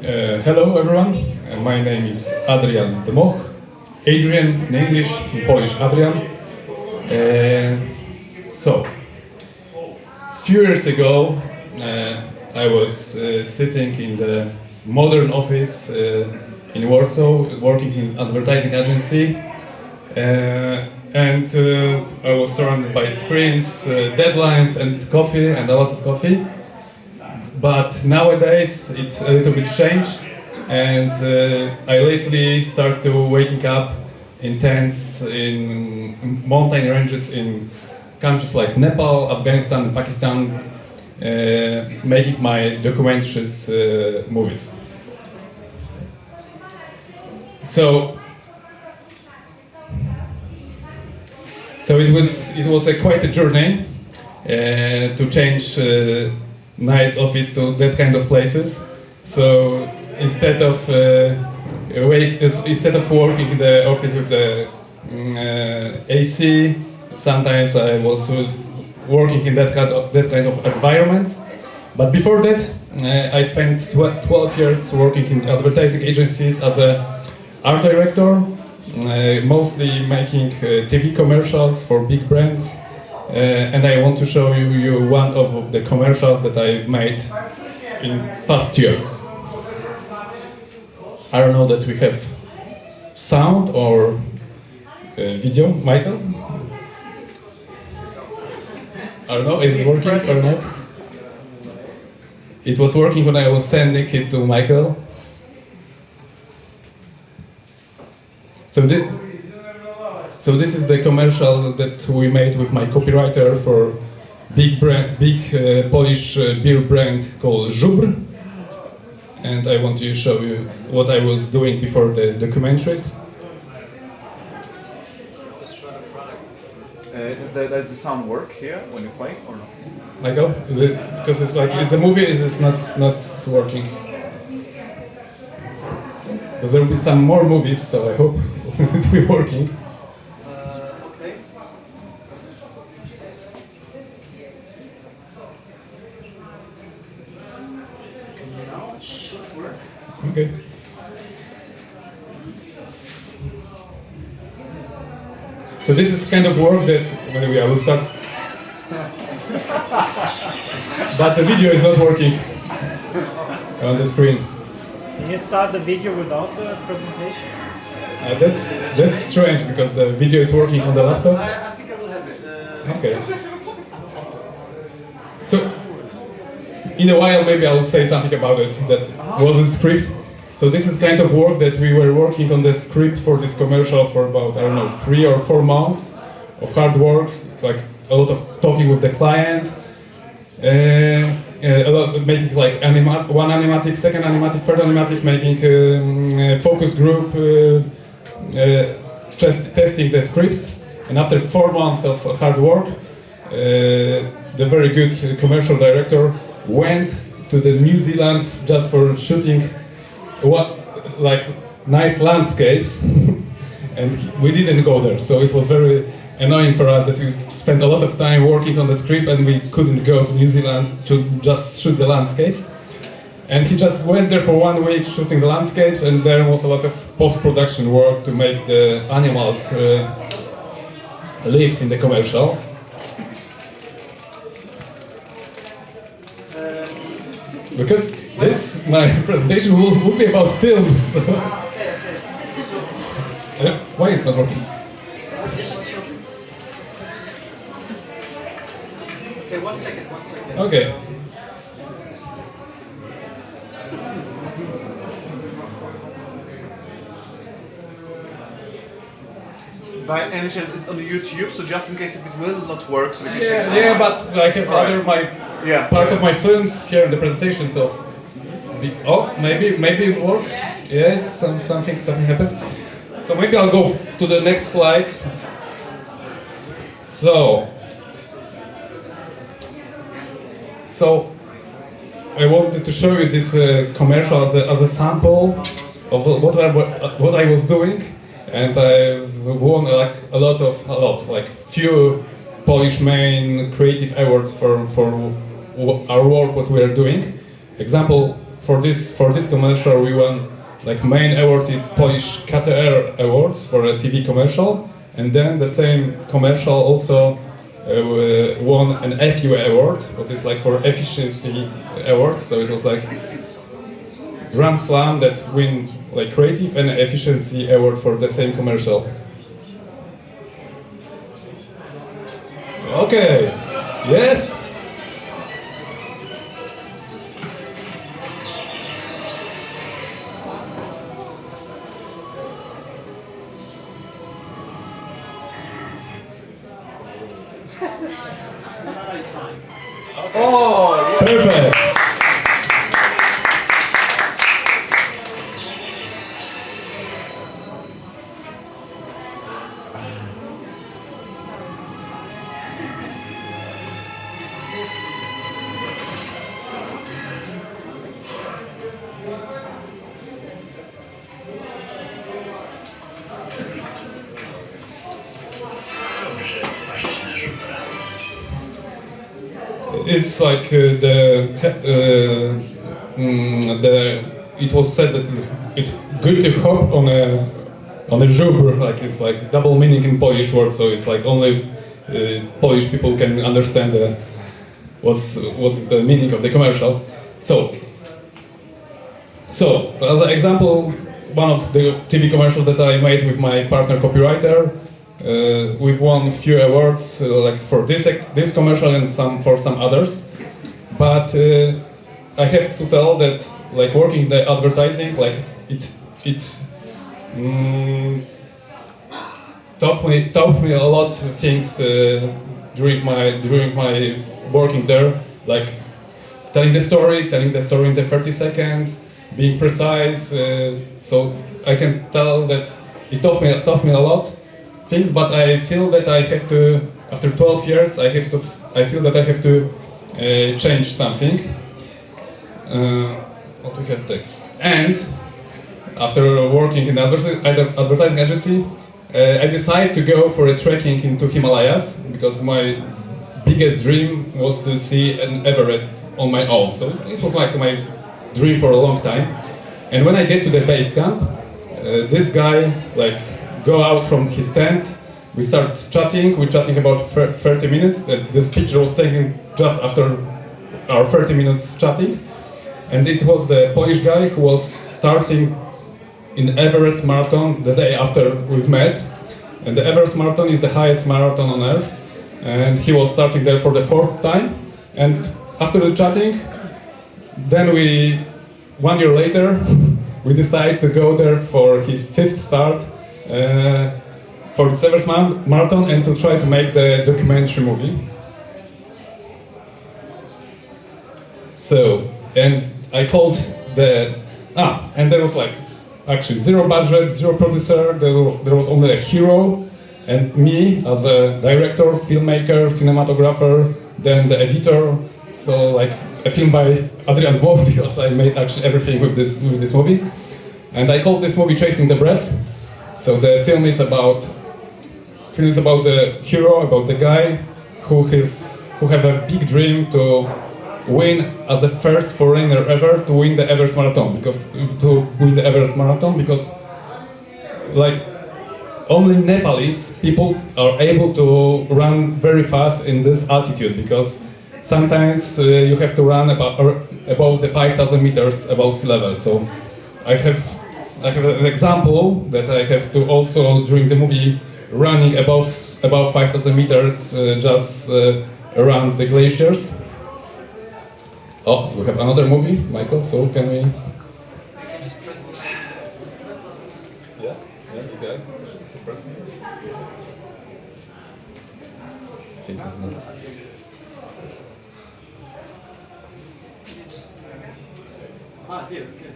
Hello everyone, my name is Adrian Dmoch, Adrian in English, in Polish Adrian. So, few years ago I was sitting in the modern office in Warsaw, working in advertising agency, and I was surrounded by screens, deadlines and coffee, and a lot of coffee. But nowadays it's a little bit changed, and I lately start to waking up in tents in mountain ranges in countries like Nepal, Afghanistan, and Pakistan, making my documentaries movies. So it was quite a journey to change nice office to that kind of places. So instead of working in the office with the AC, sometimes I was working in that kind of environments. But before that, I spent 12 years working in advertising agencies as an art director, mostly making TV commercials for big brands. And I want to show you one of the commercials that I've made in past years. I don't know that we have sound or video, Michael? I don't know, is it working or not? It was working when I was sending it to Michael. So this is the commercial that we made with my copywriter for big Polish beer brand called Żubr. And I want to show you what I was doing before the documentaries. Does the sound work here when you play or not? Michael, because it's a movie, it's not working. Because there will be some more movies, so I hope it will be working. Okay. Now it should work. Okay. So this is kind of work that maybe I will start. But the video is not working on the screen. Can you start the video without the presentation? That's strange because the video is working on the laptop. I think I will have it. Okay. So in a while maybe I'll say something about it that wasn't script. So this is kind of work that we were working on the script for this commercial for about, I don't know, 3 or 4 months of hard work, like a lot of talking with the client, a lot of making like one animatic, second animatic, third animatic, making a focus group, just testing the scripts. And after 4 months of hard work, the very good commercial director went to the New Zealand just for shooting like nice landscapes, and we didn't go there. So it was very annoying for us that we spent a lot of time working on the script and we couldn't go to New Zealand to just shoot the landscapes. And he just went there for 1 week shooting the landscapes, and there was a lot of post-production work to make the animals live in the commercial. Because my presentation will be about films. Why is it not working? Okay, one second. Okay. By any chance, it's on the YouTube, so just in case if it will not work, so we can check it Yeah, but I have part of my films here in the presentation, so maybe it will work. Yes, something happens. So maybe I'll go to the next slide. So I wanted to show you this commercial as a sample of what I was doing, and I've won like few Polish main creative awards for our work, what we are doing. Example, for this commercial we won like main award in Polish KTR Awards for a TV commercial, and then the same commercial also won an FU award, which is like for efficiency award. So it was like Grand Slam that win like creative and efficiency award for the same commercial. Okay, yes. Oh, yeah. Perfect. It's like it was said that it's good to hop on a żubr, like it's like double meaning in Polish word, so it's like only Polish people can understand what's the meaning of the commercial. So as an example, one of the TV commercials that I made with my partner copywriter, we've won a few awards like for this commercial and for some others, but I have to tell that like working the advertising, like it taught me a lot of things during my working there, like telling the story in the 30 seconds, being precise. So I can tell that it taught me a lot things, but I feel that I have to, after 12 years, I feel that I have to change something. What we have text. And after working in advertising agency, I decided to go for a trekking into Himalayas because my biggest dream was to see an Everest on my own. So it was like my dream for a long time. And when I get to the base camp, this guy like go out from his tent, we start chatting, we're chatting about 30 minutes. This picture was taken just after our 30 minutes chatting. And it was the Polish guy who was starting in Everest Marathon the day after we've met. And the Everest Marathon is the highest marathon on earth. And he was starting there for the 4th time. And after the chatting, then 1 year later, we decided to go there for his 5th start for the Everest Marathon and to try to make the documentary movie. So, and I called and there was like actually zero budget, zero producer, there was only a hero and me as a director, filmmaker, cinematographer, then the editor. So like a film by Adrian Dmoch because I made actually everything with this movie. And I called this movie Chasing the Breath. So the film is about the hero, about the guy who have a big dream to win as the first foreigner ever to win the Everest Marathon because like only Nepalese people are able to run very fast in this altitude because sometimes you have to run above the 5,000 meters above sea level. So I have an example that I have to also during the movie running above 5,000 meters just around the glaciers. Oh, we have another movie, Michael, so can we... Yeah, okay. I think it's not... Here, okay.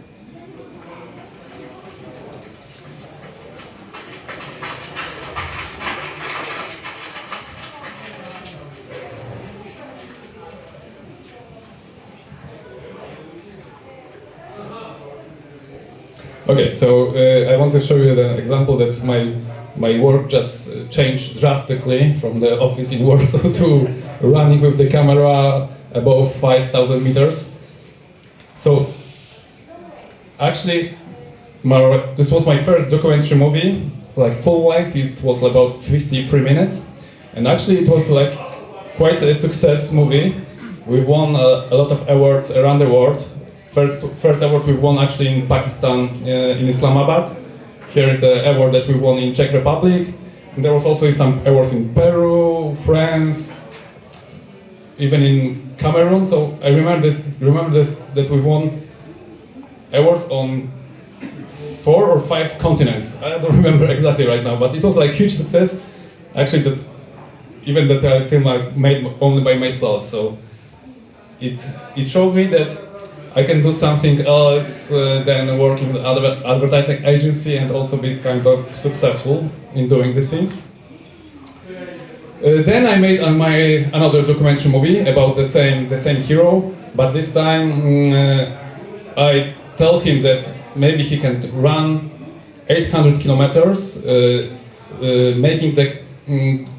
Okay, so I want to show you the example that my work just changed drastically from the office in Warsaw to running with the camera above 5,000 meters. So Actually, this was my first documentary movie, like full length. It was about 53 minutes, and actually it was like quite a success movie. We won a lot of awards around the world. First award we won actually in Pakistan, in Islamabad. Here is the award that we won in Czech Republic. And there was also some awards in Peru, France, even in Cameroon. So I remember this that we won awards on 4 or 5 continents. I don't remember exactly right now, but it was like huge success. Actually, even that film I made only by myself. So it showed me that I can do something else than working with other advertising agency and also be kind of successful in doing these things. Then I made another documentary movie about the same hero, but this time I told him that maybe he can run 800 kilometers, making the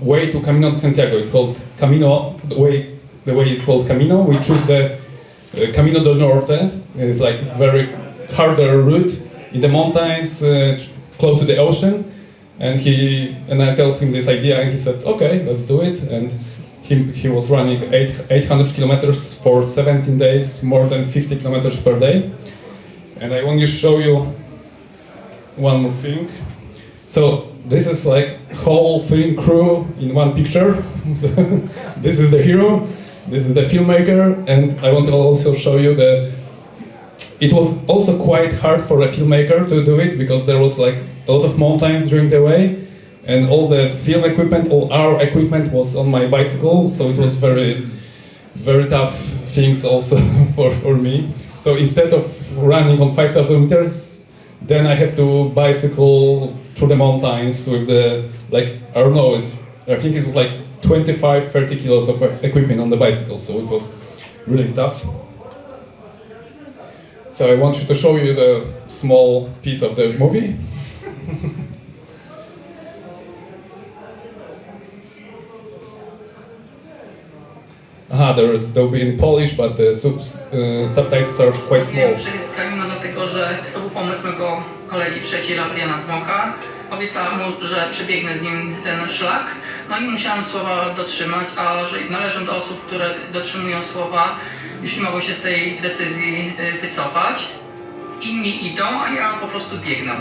way to Camino de Santiago. It's called Camino. The way is called Camino. We choose the Camino del Norte. It's like very harder route in the mountains, close to the ocean. And I told him this idea, and he said, "Okay, let's do it." And he was running 800 kilometers for 17 days, more than 50 kilometers per day. And I want to show you one more thing. So this is like whole film crew in one picture. So this is the hero, this is the filmmaker, and I want to also show you it was also quite hard for a filmmaker to do it because there was like a lot of mountains during the way, and all the film equipment, all our equipment was on my bicycle, so it was very, very tough things also for me. So instead of running on 5,000 meters, then I have to bicycle through the mountains with I think it was like 25-30 kilos of equipment on the bicycle, so it was really tough. So I want to show you the small piece of the movie. They'll be in Polish, but the subtitles are quite small. Przebiec Camino dlatego, że to był pomysł mojego kolegi, przyjaciela Adriana Dmocha. Obiecałem mu, że przebiegnę z nim ten szlak. No i musiałem słowa dotrzymać, a że należę do osób, które dotrzymują słowa, już nie mogą się z tej decyzji wycofać. Inni idą, a ja po prostu biegnę.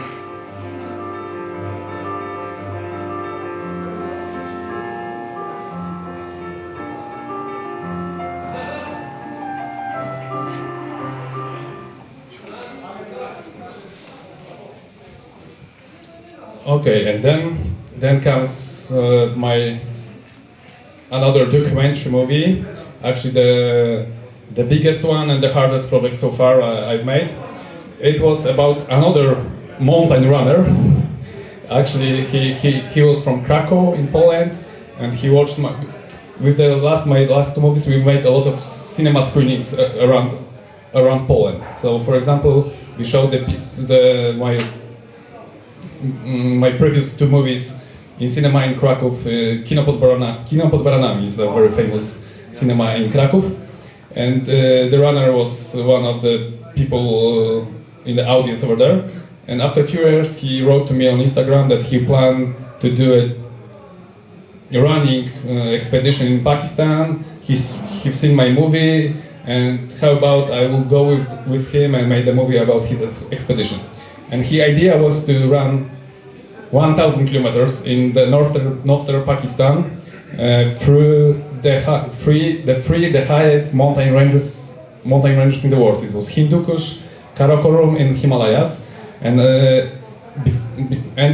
Okay, and then comes another documentary movie. Actually, the biggest one and the hardest project so far I've made. It was about another mountain runner. Actually, he was from Krakow in Poland, and he watched my last two movies. We made a lot of cinema screenings around Poland. So, for example, we showed my previous two movies in cinema in Krakow. Kino pod Baranami is a very famous cinema in Krakow, and the runner was one of the people in the audience over there. And after a few years, he wrote to me on Instagram that he planned to do a running expedition in Pakistan. He's seen my movie, and how about I will go with him and make a movie about his expedition. And his idea was to run 1,000 kilometers in the northern Pakistan through the highest mountain ranges in the world. It was Hindu Kush, Karakoram, and Himalayas. And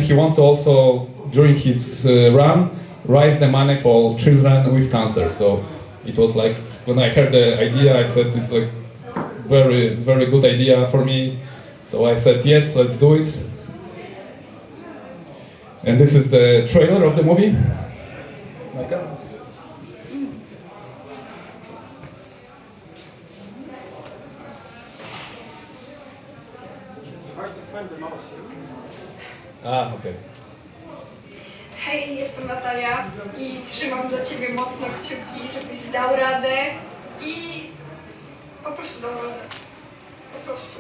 he wants to also, during his run, raise the money for children with cancer. So it was like, when I heard the idea, I said, it's like very, very good idea for me. So I said, yes, let's do it. And this is the trailer of the movie. It's hard to find the mouse. Okay. Hej, jestem Natalia i trzymam za Ciebie mocno kciuki, żebyś dał radę i po prostu dał radę. Po prostu.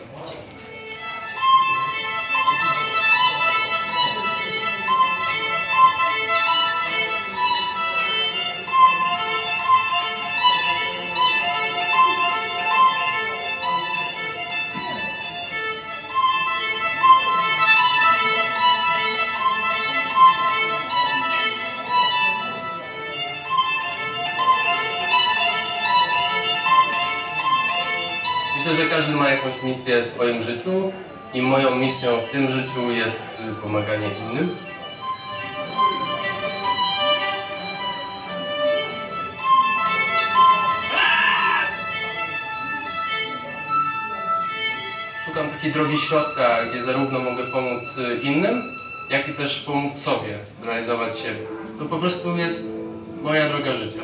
każdy ma jakąś misję w swoim życiu i moją misją w tym życiu jest pomaganie innym. Szukam takiej drogi środka, gdzie zarówno mogę pomóc innym, jak i też pomóc sobie zrealizować siebie. To po prostu jest moja droga życia.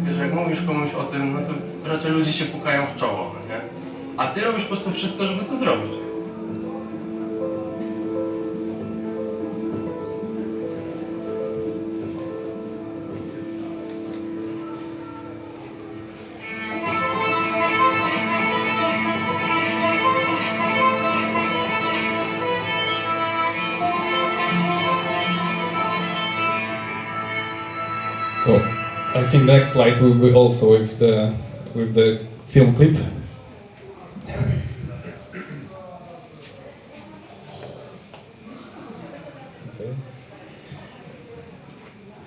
Wiesz, jak mówisz komuś o tym, no to raczej ludzie się pukają w czoło, nie? A ty robisz po prostu wszystko, żeby to zrobić. So I think the next slide will be also with the film clip. Okay.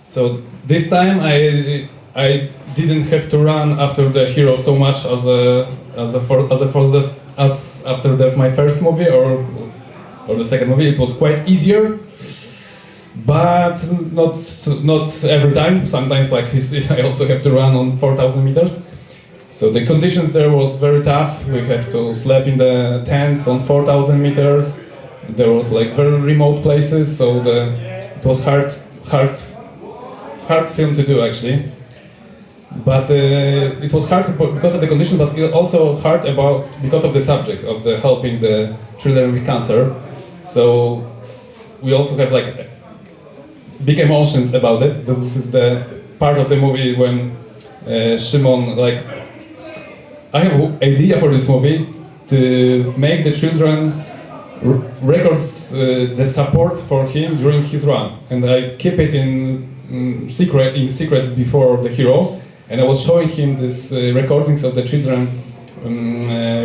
So this time I didn't have to run after the hero so much as after my first movie or the second movie. It was quite easier. But not every time. Sometimes, like you see, I also have to run on 4,000 meters. So the conditions there was very tough. We have to sleep in the tents on 4,000 meters. There was like very remote places, so it was hard film to do actually. But it was hard because of the conditions, but it also hard because of the subject of the helping the children with cancer. So we also have like big emotions about it. This is the part of the movie when Szymon, like, I have an idea for this movie to make the children records the supports for him during his run, and I keep it in secret before the hero, and I was showing him these recordings of the children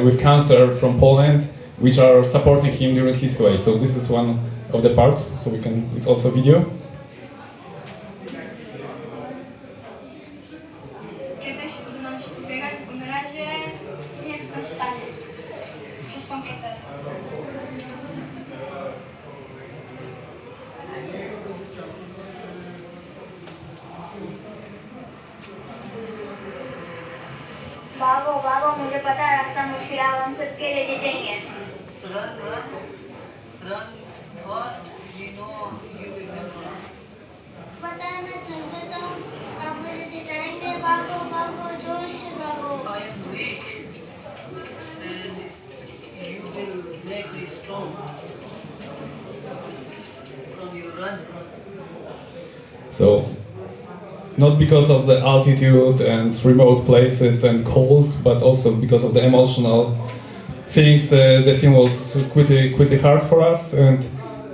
with cancer from Poland, which are supporting him during his way. So this is one of the parts. So it's also video. Kiedyś uda nam się pobiegać, bo na razie nie jestem w stanie przez tą protezę. बाबो मुझे पता है रास्ता मुश्किल है हम सबके लिए जीतेंगे Run fast, you know you will win. पता है मैं थक जाता हूँ आप मुझे जिताएंगे भागो भागो जोश से भागो I am weak and you will make me strong from your run. So, not because of the altitude and remote places and cold, but also because of the emotional things. The film was pretty hard for us, and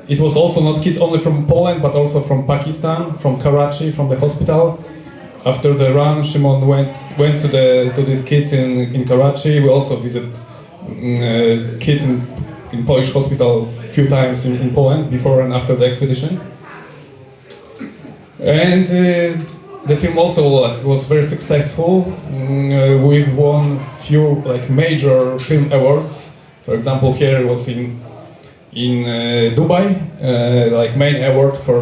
it was also not kids only from Poland, but also from Pakistan, from Karachi, from the hospital. After the run, Szymon went to these kids in Karachi. We also visit kids in Polish hospital a few times in Poland before and after the expedition. And the film also was very successful. We won few like major film awards. For example, here it was in Dubai, like main award for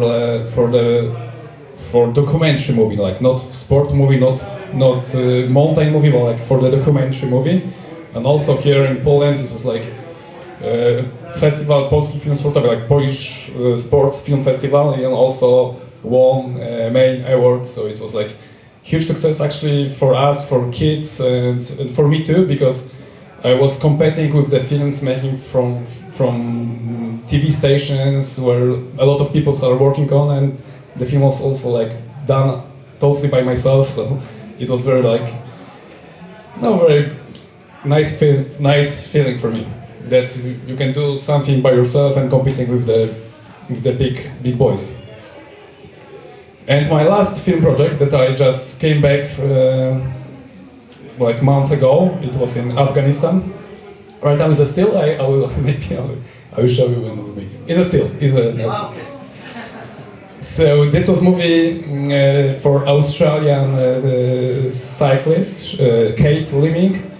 documentary movie, like not sport movie, not mountain movie, but like for the documentary movie. And also here in Poland, it was like festival Polski Film Sportowy, like Polish Sports Film Festival, and also won main award. So it was like huge success actually for us, for kids, and for me too, because I was competing with the films making from TV stations where a lot of people are working on, and the film was also like done totally by myself. So it was very nice feeling for me that you can do something by yourself and competing with the big boys. And my last film project that I just came back like a month ago, it was in Afghanistan. Right now is a still. I will show you when we make it. It's a still. So this was movie for Australian cyclist Kate Liming,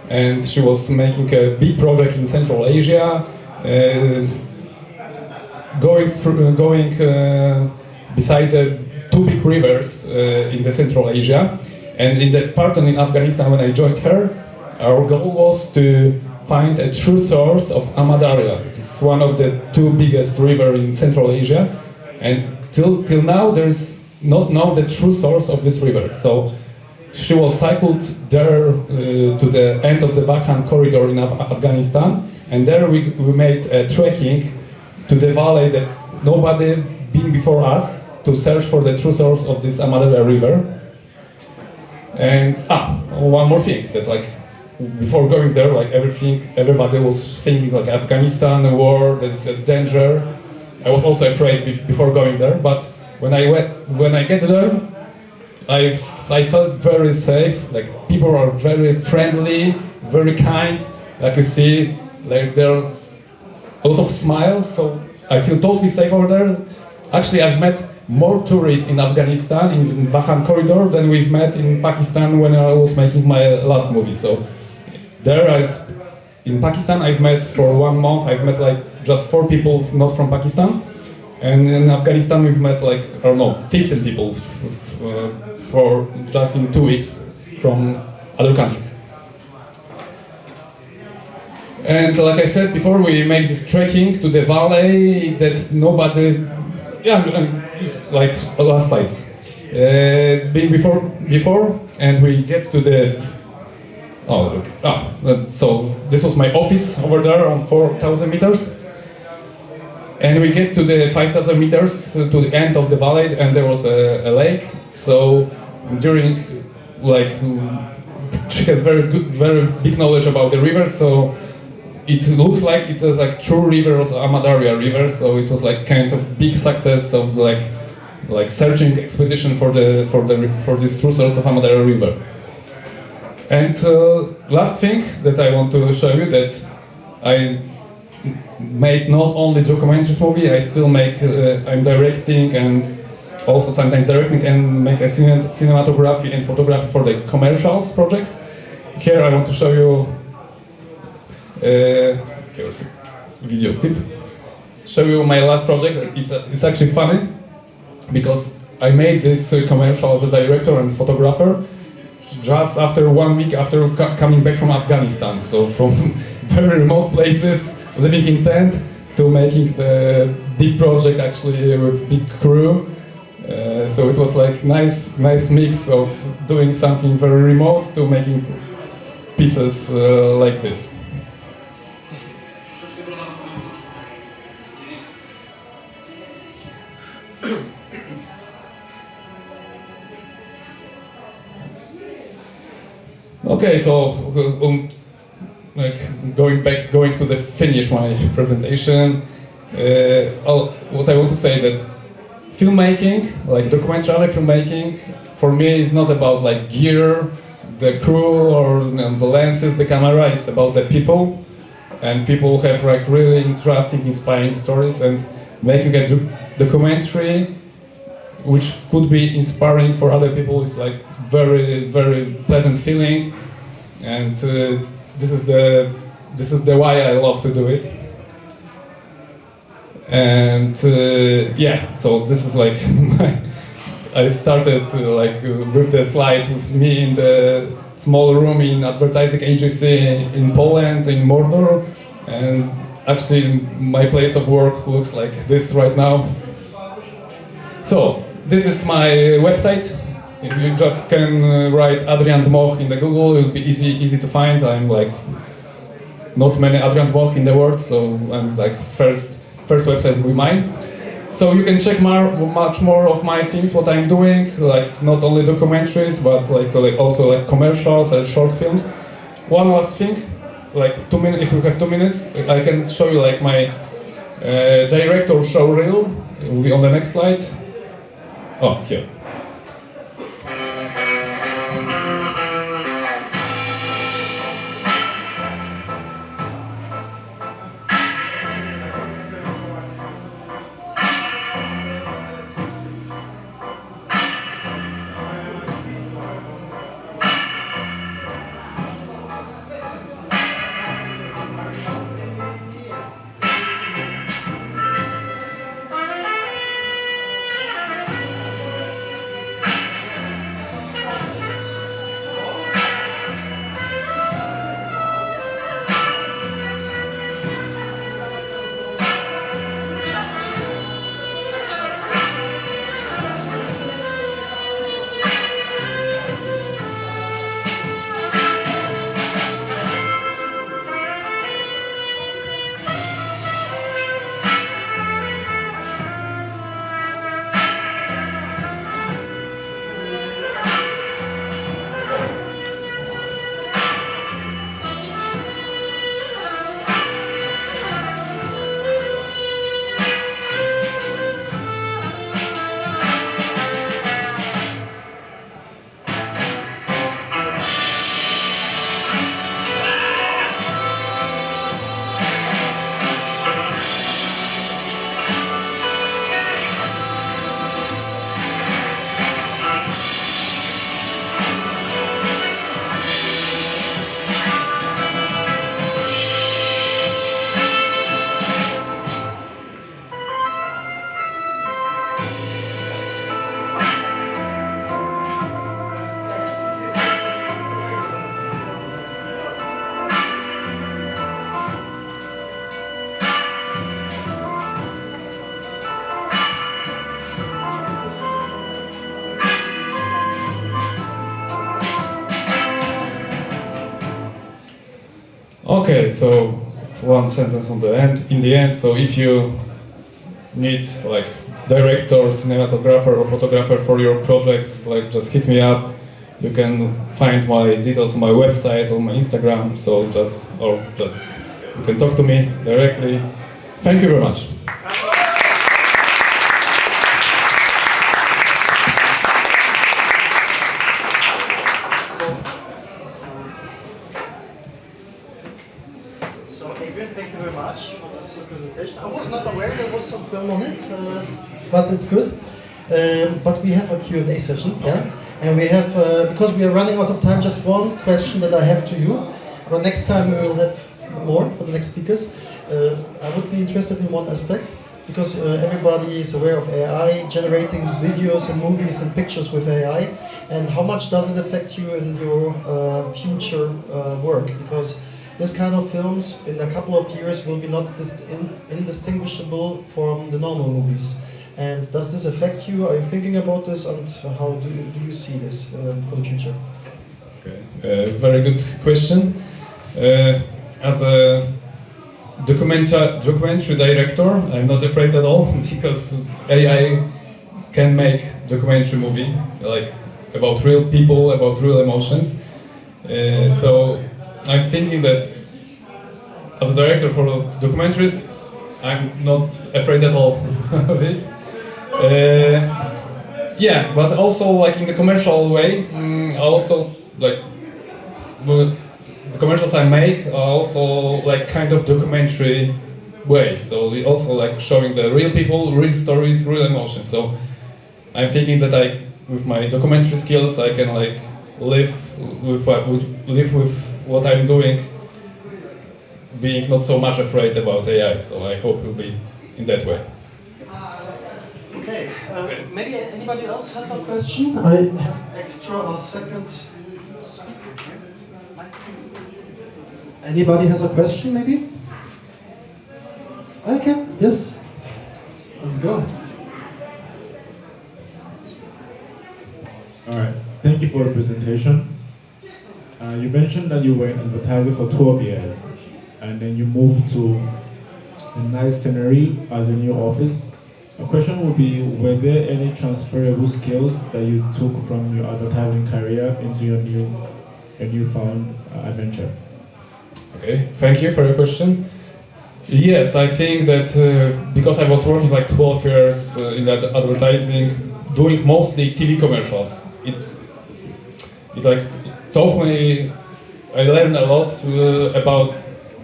and she was making a big project in Central Asia, going beside the two big rivers in the Central Asia. And in the part in Afghanistan, when I joined her, our goal was to find a true source of Amudarya. It is one of the two biggest rivers in Central Asia, and till now there's not known the true source of this river. So she was cycled there to the end of the Balkan corridor in Afghanistan, and there we made a trekking to the valley that nobody been before us to search for the true source of this Amudarya river. And one more thing, that like before going there, like everybody was thinking like Afghanistan, a war, there's a danger. I was also afraid before going there, but when I get there, I felt very safe. Like people are very friendly, very kind. Like you see, like there's a lot of smiles, so I feel totally safe over there. Actually, I've met more tourists in Afghanistan, in the Balkan corridor, than we've met in Pakistan when I was making my last movie. So in Pakistan, I've met for 1 month, I've met like just 4 people not from Pakistan. And in Afghanistan, we've met like, I don't know, 15 people for just in 2 weeks from other countries. And like I said before, we make this trekking to the valley that nobody, it's like last slides. Before, and we get to the, so this was my office over there on 4,000 meters. And we get to the 5,000 meters to the end of the valley, and there was a lake. So during, like, she has very big knowledge about the river. So it looks like it was like true river, also Amudarya river. So it was like kind of big success of like searching expedition for this true source of Amudarya river. And last thing that I want to show you, that I made not only documentaries movie, I still make, I'm directing and also sometimes directing and make a cinematography and photography for the commercials projects. Here I want to show you, here's a video tip. Show you my last project. It's actually funny because I made this commercial as a director and photographer just after 1 week after coming back from Afghanistan. So from very remote places, living in tent, to making the big project actually with big crew. So it was like nice mix of doing something very remote to making pieces like this. Okay, so like going to the finish my presentation. What I want to say that filmmaking, like documentary filmmaking, for me is not about like gear, the crew, or the lenses, the camera. It's about the people, and people have like really interesting, inspiring stories, and making a documentary which could be inspiring for other people is like very pleasant feeling, and this is the why I love to do it. And yeah, so this is like I started like with the slide with me in the small room in advertising agency in Poland, in Mordor, and actually my place of work looks like this right now. So this is my website. You just can write Adrian Dmoch in the Google. It will be easy to find. I'm like not many Adrian Dmoch in the world, so I'm like first website will be mine. So you can check much more of my things, what I'm doing, like not only documentaries, but like also like commercials and short films. One last thing, like 2 minutes. If you have 2 minutes, I can show you like my director show reel. It will be on the next slide. Oh, here. Okay, so one sentence on the end. In the end, so if you need like director, cinematographer, or photographer for your projects, like just hit me up. You can find my details on my website, on my Instagram. So just you can talk to me directly. Thank you very much. So Adrian, thank you very much for this presentation. I was not aware there was some film on it, but it's good. But we have a Q&A session, yeah? And we have, because we are running out of time, just one question that I have to you. But next time we will have more for the next speakers. I would be interested in one aspect, because everybody is aware of AI, generating videos and movies and pictures with AI, and how much does it affect you in your future work? Because this kind of films in a couple of years will be not indistinguishable from the normal movies. And does this affect you? Are you thinking about this, and how do you see this for the future? Okay, very good question. As a documentary director, I'm not afraid at all, because AI can make documentary movie, like about real people, about real emotions. So I'm thinking that as a director for documentaries, I'm not afraid at all of it. Yeah, but also like in the commercial way, I also like the commercials I make are also like kind of documentary way. So we also like showing the real people, real stories, real emotions. So I'm thinking that with my documentary skills, I can like live with what I'm doing, being not so much afraid about AI. So I hope it will be in that way. Okay, maybe anybody else has a question? I have a second speaker here. Anybody has a question, maybe? Okay, yes. Let's go. All right, thank you for the presentation. You mentioned that you were in advertising for 12 years, and then you moved to a nice scenery as a new office. A question would be, were there any transferable skills that you took from your advertising career into your newfound adventure? Okay, thank you for your question. Yes, I think that because I was working like 12 years in that advertising, doing mostly TV commercials, it like taught me, I learned a lot about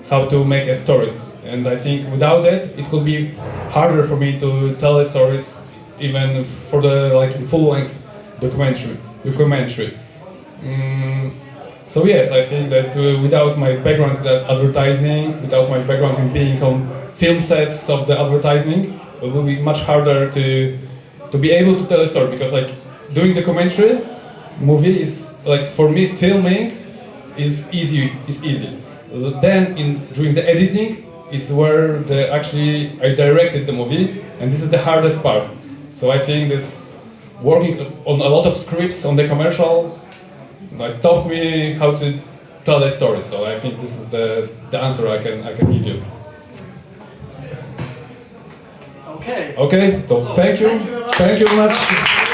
how to make stories. And I think without it, it could be harder for me to tell the stories, even for the like full-length documentary. So yes, I think that without my background in advertising, without my background in being on film sets of the advertising, it will be much harder to be able to tell a story. Because like doing the documentary movie is like, for me, filming is easy. Then during the editing is where I directed the movie, and this is the hardest part. So I think this working on a lot of scripts on the commercial like taught me how to tell a story. So I think this is the answer I can give you. Okay. Okay. So thank you. Thank you very much.